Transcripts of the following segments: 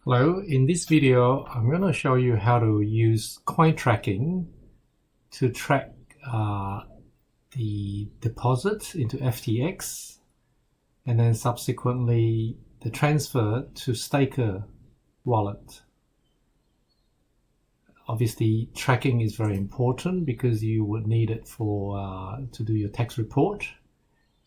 Hello, in this video I'm going to show you how to use CoinTracking to track the deposit into FTX and then subsequently the transfer to Staker Wallet. Obviously tracking is very important because you would need it for to do your tax report,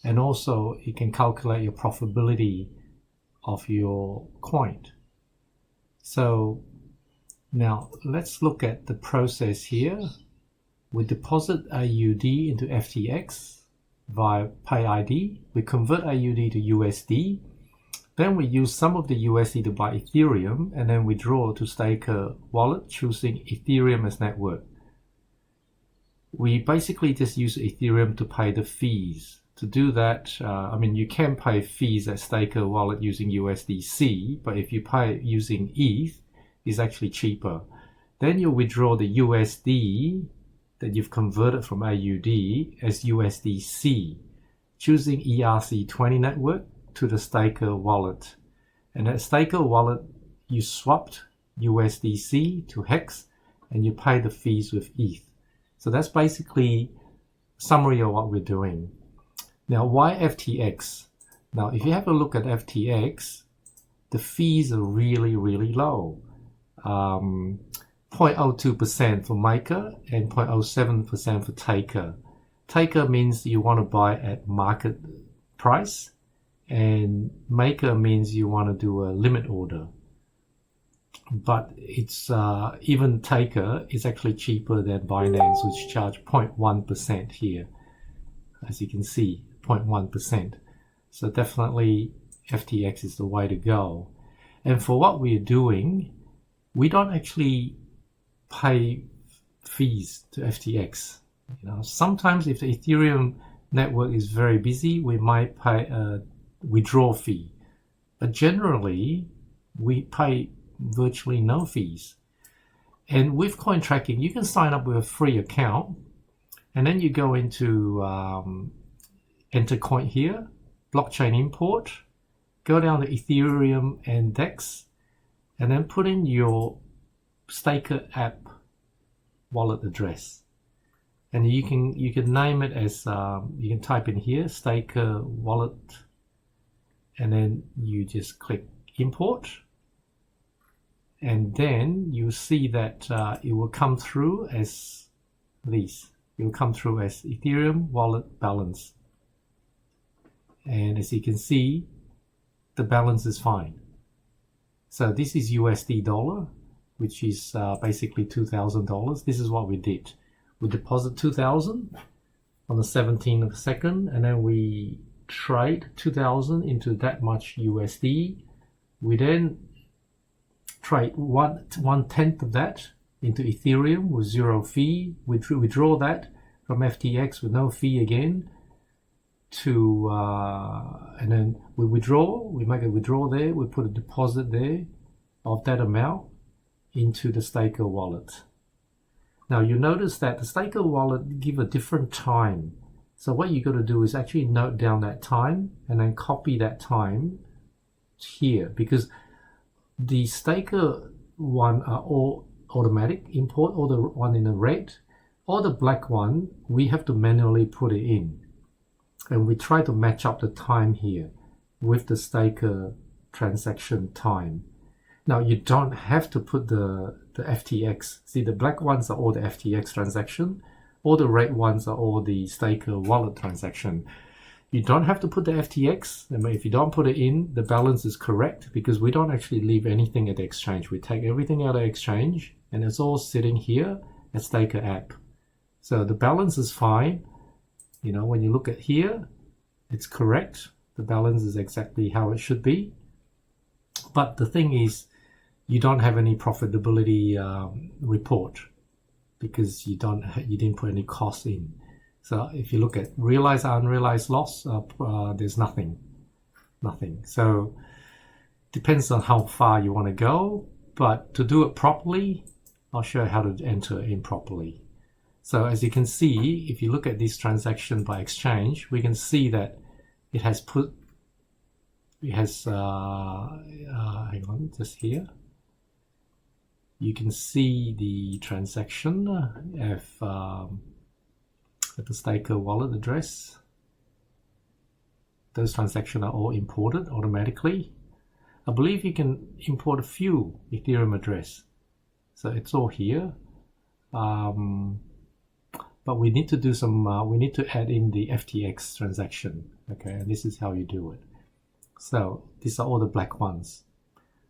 and also it can calculate your profitability of your coin. So now let's look at the process here. We deposit AUD into FTX via PayID. We convert AUD to USD. Then we use some of the USD to buy Ethereum and then withdraw to Staker Wallet, choosing Ethereum as network. We basically just use Ethereum to pay the fees. To do that, you can pay fees at Staker Wallet using USDC, but if you pay using ETH, it's actually cheaper. Then you withdraw the USD that you've converted from AUD as USDC, choosing ERC20 network to the Staker Wallet. And at Staker Wallet, you swapped USDC to HEX and you pay the fees with ETH. So that's basically a summary of what we're doing. Now, why FTX? Now, if you have a look at FTX, the fees are really, really low. 0.02% for maker and 0.07% for taker. Taker means you want to buy at market price, and maker means you want to do a limit order. But it's even taker is actually cheaper than Binance, which charge 0.1% here, as you can see. 0.1%. So definitely FTX is the way to go. And for what we're doing, we don't actually pay fees to FTX. Sometimes if the Ethereum network is very busy, we might pay a withdrawal fee. But generally, we pay virtually no fees. And with CoinTracking, you can sign up with a free account, and then you go into enter coin here, blockchain import, go down to Ethereum and DEX, and then put in your Staker app wallet address. And you can name it as, you can type in here, Staker Wallet, and then you just click import. And then you see that it will come through as this. It will come through as Ethereum wallet balance. And as you can see, the balance is fine. So this is USD dollar, which is basically $2,000. This is what we did. We deposit 2,000 on the 17th of the 2nd, and then we trade 2,000 into that much USD. We then trade one tenth of that into Ethereum with zero fee. We withdraw that from FTX with no fee again. And then we make a withdrawal there, we put a deposit there of that amount into the Staker wallet. Now you notice that the Staker wallet give a different time. So what you got to do is actually note down that time and then copy that time here, because the Staker one are all automatic import, or the one in the red, or the black one, we have to manually put it in. And we try to match up the time here with the Staker transaction time. Now you don't have to put the FTX. See, the black ones are all the FTX transaction, or the red ones are all the Staker wallet transaction. You don't have to put the FTX. If you don't put it in, the balance is correct, because we don't actually leave anything at the exchange. We take everything out of the exchange and it's all sitting here at Staker app. So the balance is fine. When you look at here, it's correct. The balance is exactly how it should be. But the thing is, you don't have any profitability report, because you didn't put any costs in. So if you look at realized or unrealized loss, there's nothing. So depends on how far you want to go. But to do it properly, I'll show you how to enter in properly. So as you can see, if you look at this transaction by exchange, we can see that it has put it has hang on, just here you can see the transaction at the Staker wallet address. Those transactions are all imported automatically. I believe you can import a few Ethereum address, so it's all here. But we need to do some, we need to add in the FTX transaction, okay, and this is how you do it. So these are all the black ones.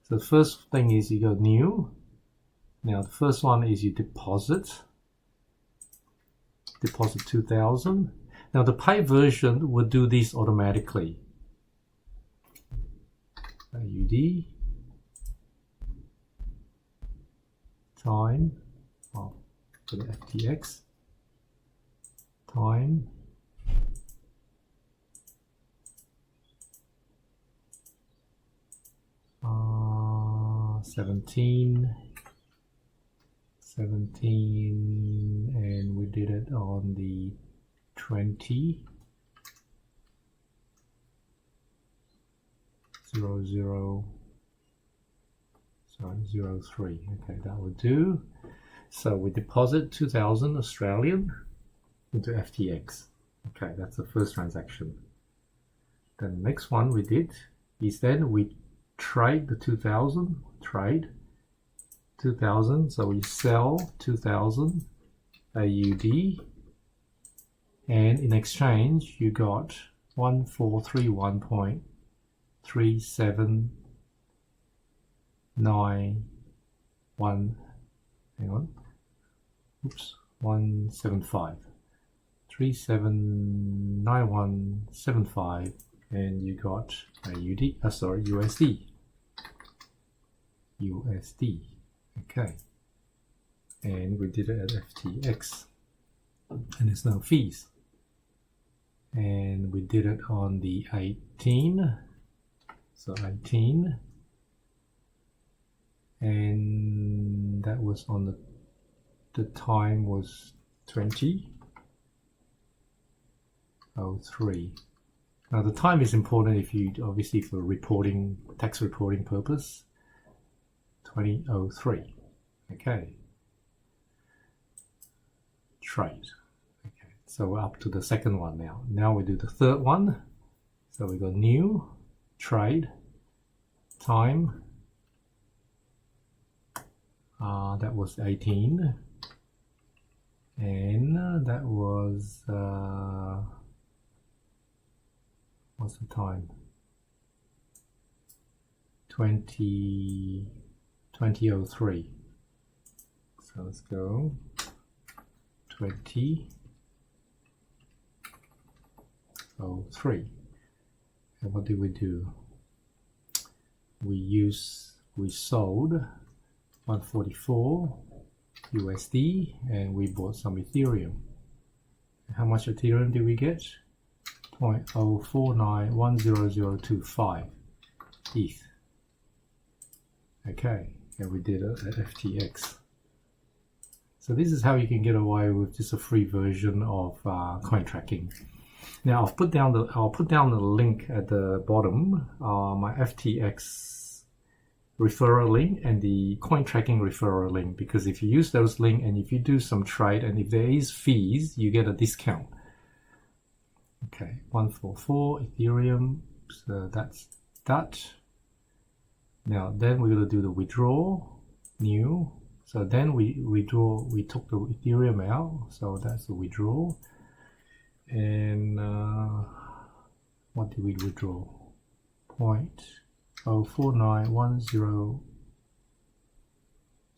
So the first thing is you go new. Now the first one is you deposit 2000. Now the pay version will do this automatically. AUD time for the FTX time uh, 17, and we did it on the 20 00 03. Okay, that will do. So we deposit 2000 Australian into FTX. Okay, that's the first transaction. Then the next one we did is then we trade the 2000, trade 2000, so we sell 2000 AUD, and in exchange you got 1431.3791, hang on, oops, 175, 379175, and you got AUD, sorry, USD. Okay, and we did it at FTX, and there's no fees. And we did it on the 18, so 18, and that was on the time was 20:03. Now the time is important if you, obviously for reporting, tax reporting purpose. 20:03. Okay. Trade. Okay. So we're up to the second one now. Now we do the third one. So we go new, trade, time. That was 18. And that was, what's the time? 20:03. So let's go 20:03. And what did we do? We sold 144 USD and we bought some Ethereum. How much Ethereum did we get? 0.049100025 ETH. Okay, and we did it at FTX. So this is how you can get away with just a free version of CoinTracking. Now I'll put down the link at the bottom, my FTX referral link and the CoinTracking referral link, because if you use those links and if you do some trade and if there is fees, you get a discount. Okay, 144 Ethereum, so that's that. Now then we're going to do the withdrawal, new. So then we took the Ethereum out, so that's the withdrawal. And what did we withdraw? 0.04910,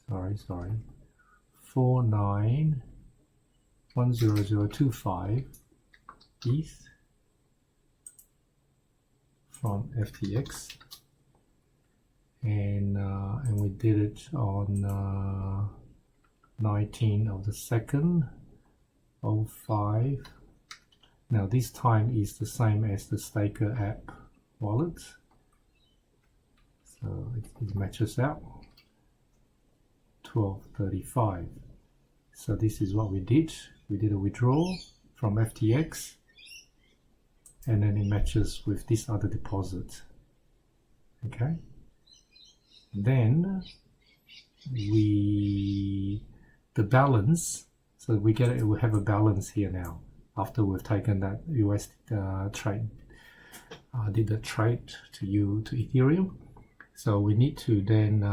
sorry, 49100025 ETH from FTX. And we did it on 19 of the 2nd, 05. Now this time is the same as the Staker app wallet, so it matches out. 12:35. So this is what we did. We did a withdrawal from FTX, and then it matches with this other deposit. Okay, then the balance, so we have a balance here now after we've taken that US trade, did the trade to Ethereum. So we need to then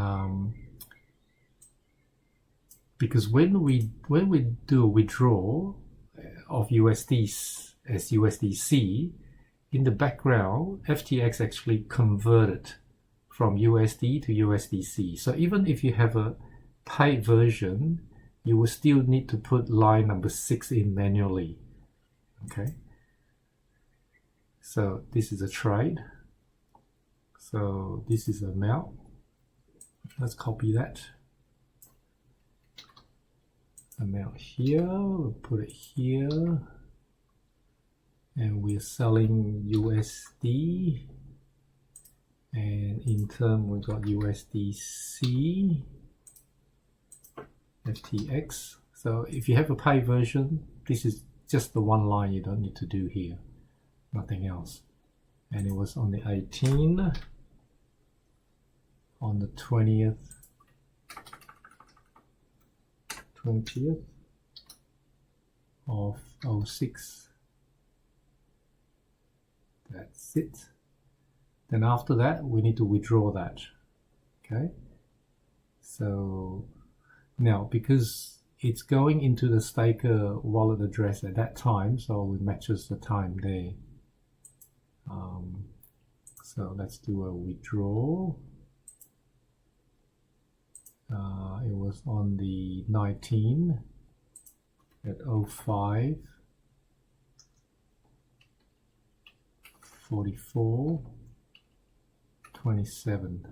because when we do a withdrawal of USD as USDC, in the background FTX actually converted from USD to USDC. So even if you have a paid version, you will still need to put line number 6 in manually. Okay, so this is a trade, so this is the amount. Let's copy that amount here, we'll put it here, and we're selling USD, and in turn we've got USDC, FTX. So if you have a paid version, this is just the one line, you don't need to do here, nothing else. And it was on the 18th, on the 20th of 06. That's it. Then after that we need to withdraw that. Okay, so now because it's going into the staker wallet address at that time, so it matches the time there. So let's do a withdrawal. It was on the 19th at 05:44:27,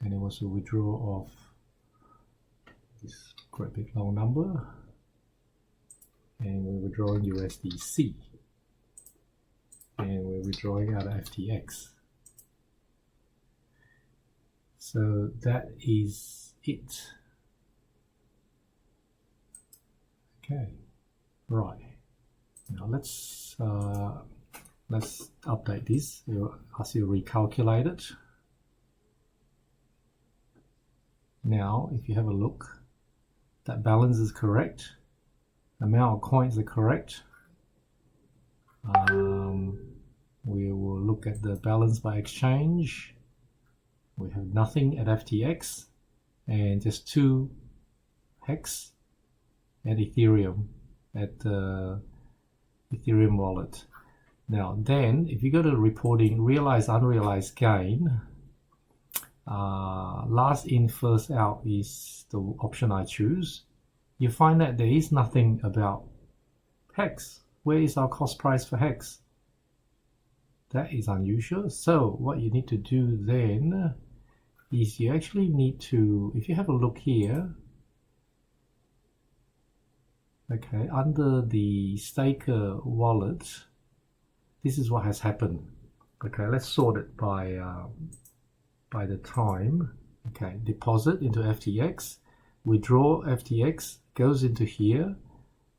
and it was a withdrawal of this quite big long number, and we're withdrawing USDC, and we're withdrawing out of FTX. So that is it. Okay, right. Now let's update this. It'll ask you to recalculate it. Now, if you have a look, that balance is correct. Amount of coins are correct. We will look at the balance by exchange. We have nothing at FTX and just 2 hex at Ethereum, at the Ethereum wallet. Now then, if you go to reporting realized unrealized gain, last in first out is the option I choose. You find that there is nothing about hex. Where is our cost price for hex? That is unusual. So what you need to do then is you actually need to, if you have a look here, okay, under the staker wallet, this is what has happened. Okay, let's sort it by the time. Okay, deposit into FTX, withdraw FTX, goes into here,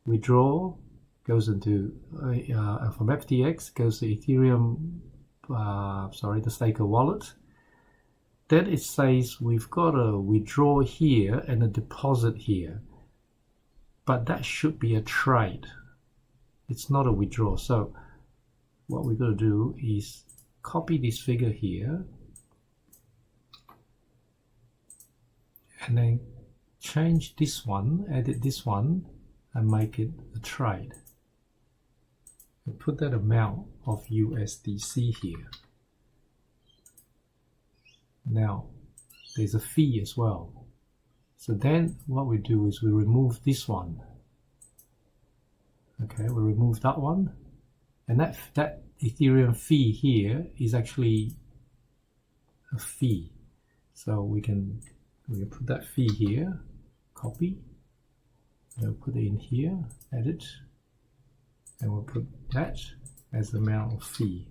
withdraw, goes into from FTX, goes to Ethereum, the staker wallet. Then it says we've got a withdraw here and a deposit here, but that should be a trade. It's not a withdrawal. So what we're going to do is copy this figure here and then change this one, edit this one, and make it a trade. And put that amount of USDC here. Now, there's a fee as well. So then what we do is we remove this one. Okay, we remove that one. And that Ethereum fee here is actually a fee. So we can put that fee here, copy, we'll put it in here, edit, and we'll put that as the amount of fee.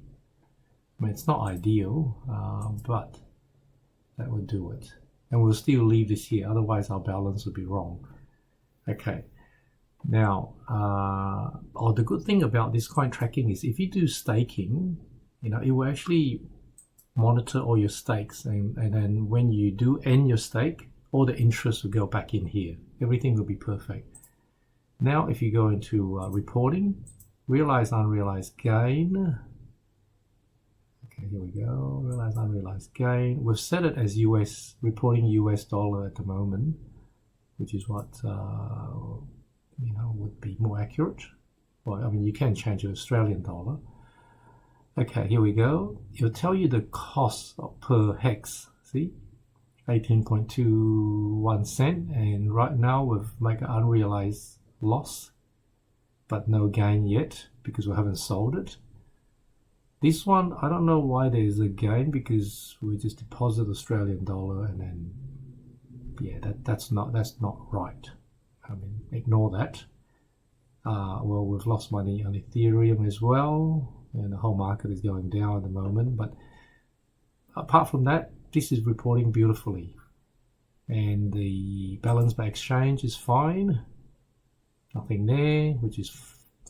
I mean, it's not ideal, but that will do it. And we'll still leave this here, otherwise our balance will be wrong. Okay, now, the good thing about this coin tracking is if you do staking, it will actually monitor all your stakes, and then when you do end your stake, all the interest will go back in here. Everything will be perfect. Now if you go into reporting, realized unrealized gain. Okay, here we go. Realized unrealized gain. We've set it as US, reporting US dollar at the moment, which is what would be more accurate. Well, I mean, you can change it Australian dollar. Okay, here we go. It'll tell you the cost per hex. See, 18.21 cent, and right now we've made an unrealized loss, but no gain yet because we haven't sold it. This one, I don't know why there's a gain, because we just deposit Australian dollar, and then yeah, that's not right. I mean, ignore that. Well, we've lost money on Ethereum as well, and the whole market is going down at the moment. But apart from that, this is reporting beautifully, and the balance by exchange is fine. Nothing there, which is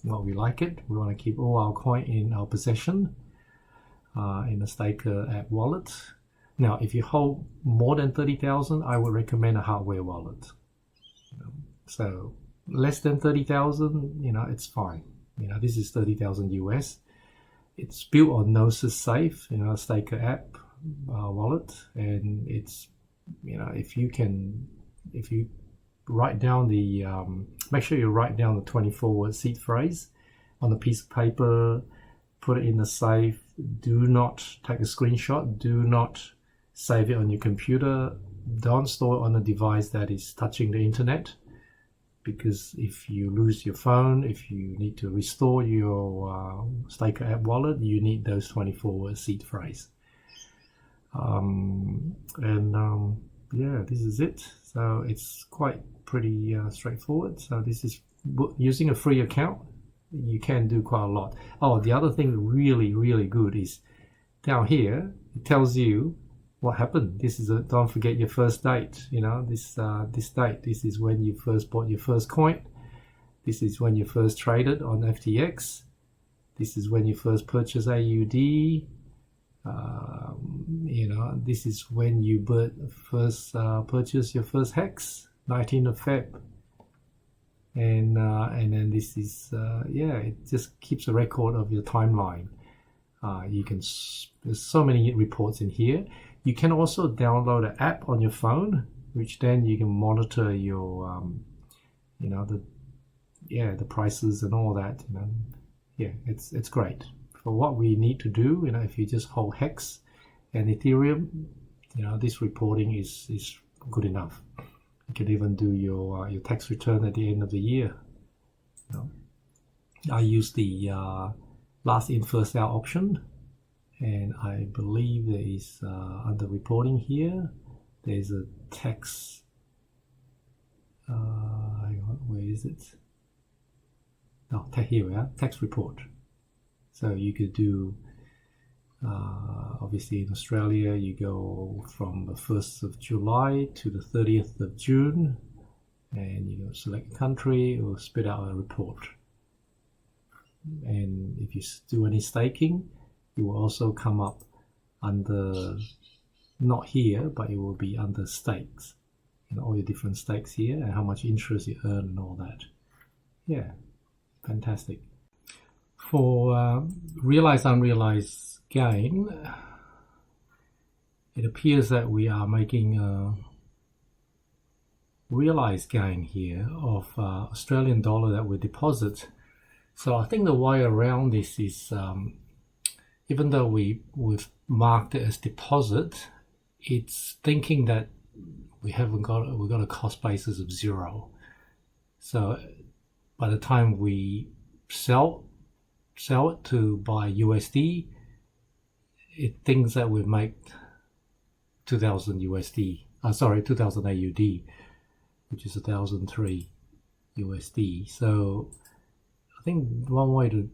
what we like it. We want to keep all our coin in our possession in the Staker app wallet. Now, if you hold more than 30,000, I would recommend a hardware wallet. So less than 30,000, it's fine. This is 30,000 US. It's built on Gnosis Safe, Staker app wallet, and it's, if you write down the, make sure you write down the 24-word seed phrase on a piece of paper, put it in the safe. Do not take a screenshot. Do not save it on your computer. Don't store it on a device that is touching the internet, because if you lose your phone, if you need to restore your Staker app wallet, you need those 24-word seed phrase. Yeah, this is it. So it's quite pretty straightforward. So this is using a free account. You can do quite a lot. Oh, the other thing really, really good is down here, it tells you what happened. This is don't forget your first date. This date. This is when you first bought your first coin. This is when you first traded on FTX. This is when you first purchased AUD. This is when you first purchased your first hex, 19th of Feb. And then this is it just keeps a record of your timeline. There's so many reports in here. You can also download an app on your phone, which then you can monitor your the prices and all that. Yeah, it's great for what we need to do. If you just hold hex and Ethereum, this reporting is good enough. You can even do your tax return at the end of the year. I use the last in first out option, and I believe there is under reporting here, there's a tax. Hang on, where is it? No, here we are, tax report. So you could do, obviously in Australia, you go from the 1st of July to the 30th of June, and you select a country, it will spit out a report. And if you do any staking, it will also come up under, not here, but it will be under stakes. All your different stakes here, and how much interest you earn and all that. Yeah, fantastic. For realized unrealized gain, it appears that we are making a realized gain here of Australian dollar that we deposit. So I think the way around this is, even though we've marked it as deposit, it's thinking that we've got a cost basis of 0. So by the time we sell it to buy USD, it thinks that we make 2000 USD. 2000 AUD, which is 1003 USD. So I think one way to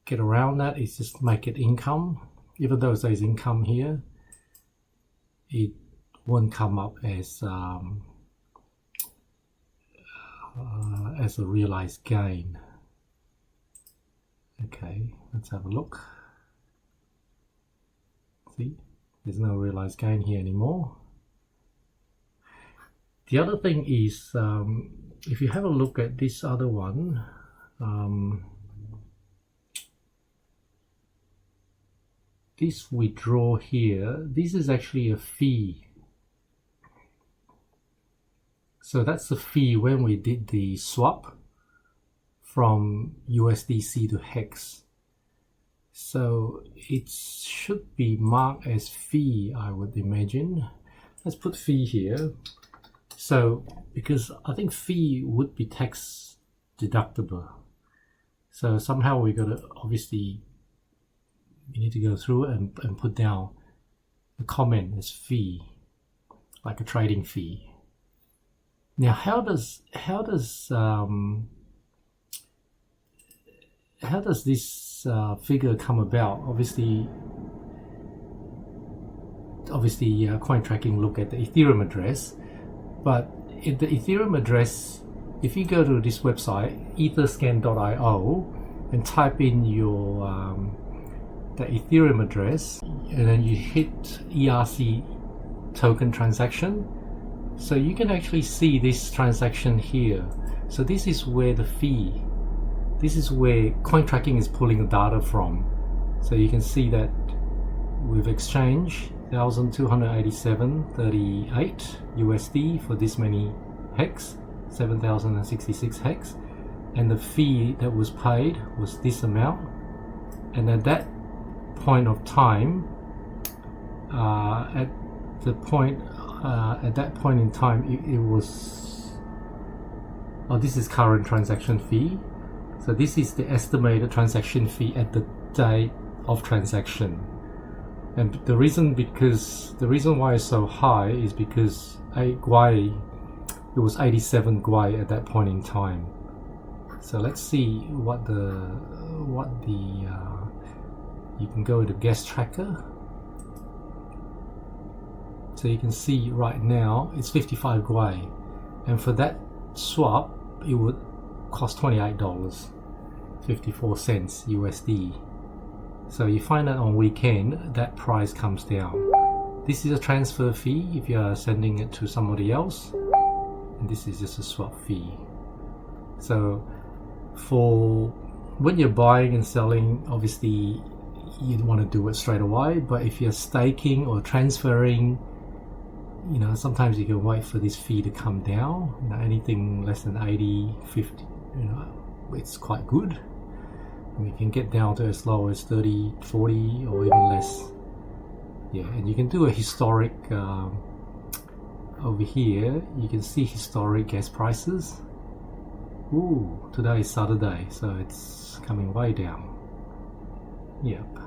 get around that is just make it income. Even though it says income here, it won't come up as a realized gain. Okay, let's have a look. See, There's no realized gain here anymore. The other thing is, if you have a look at this other one, this withdraw here, this is actually a fee. So that's the fee when we did the swap from USDC to HEX. So it should be marked as fee, I would imagine. Let's put fee here. So because I think fee would be tax deductible. So somehow we got to, obviously, you need to go through and put down the comment as fee, like a trading fee. Now, how does this figure come about? Obviously, CoinTracking look at the Ethereum address, but in the Ethereum address, if you go to this website, etherscan.io, and type in your the Ethereum address, and then you hit ERC token transaction, so you can actually see this transaction here. So this is where the fee, this is where CoinTracking is pulling the data from. So you can see that we've exchanged 1,287.38 USD for this many hex, 7,066 hex, and the fee that was paid was this amount. And at that point of time, at that point in time, it was, oh, this is current transaction fee. So this is the estimated transaction fee at the date of transaction. And the reason why it's so high is because it was 87 Gwei at that point in time. So let's see what the you can go to guest tracker. So you can see right now it's 55 Gwei, and for that swap it would cost $28.54 USD. So you find that on weekend that price comes down. This is a transfer fee if you are sending it to somebody else, and this is just a swap fee. So for when you're buying and selling, obviously you'd want to do it straight away, but if you're staking or transferring, you know, sometimes you can wait for this fee to come down. You know, anything less than 80, 50, you know, it's quite good. And you can get down to as low as 30, 40, or even less. Yeah, and you can do a historic over here. You can see historic gas prices. Ooh, today is Saturday, so it's coming way down. Yep.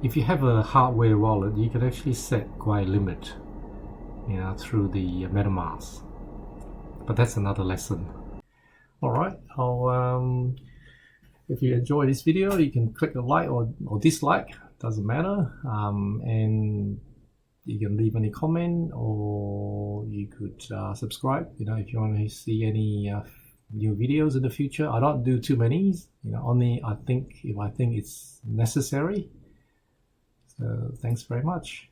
If you have a hardware wallet, you can actually set Gwei limit, you know, through the MetaMask. But that's another lesson. Alright, if you enjoy this video, you can click a like or dislike, doesn't matter, and you can leave any comment, or you could subscribe, you know, if you want to see any new videos in the future. I don't do too many, you know, only if I think it's necessary. So thanks very much.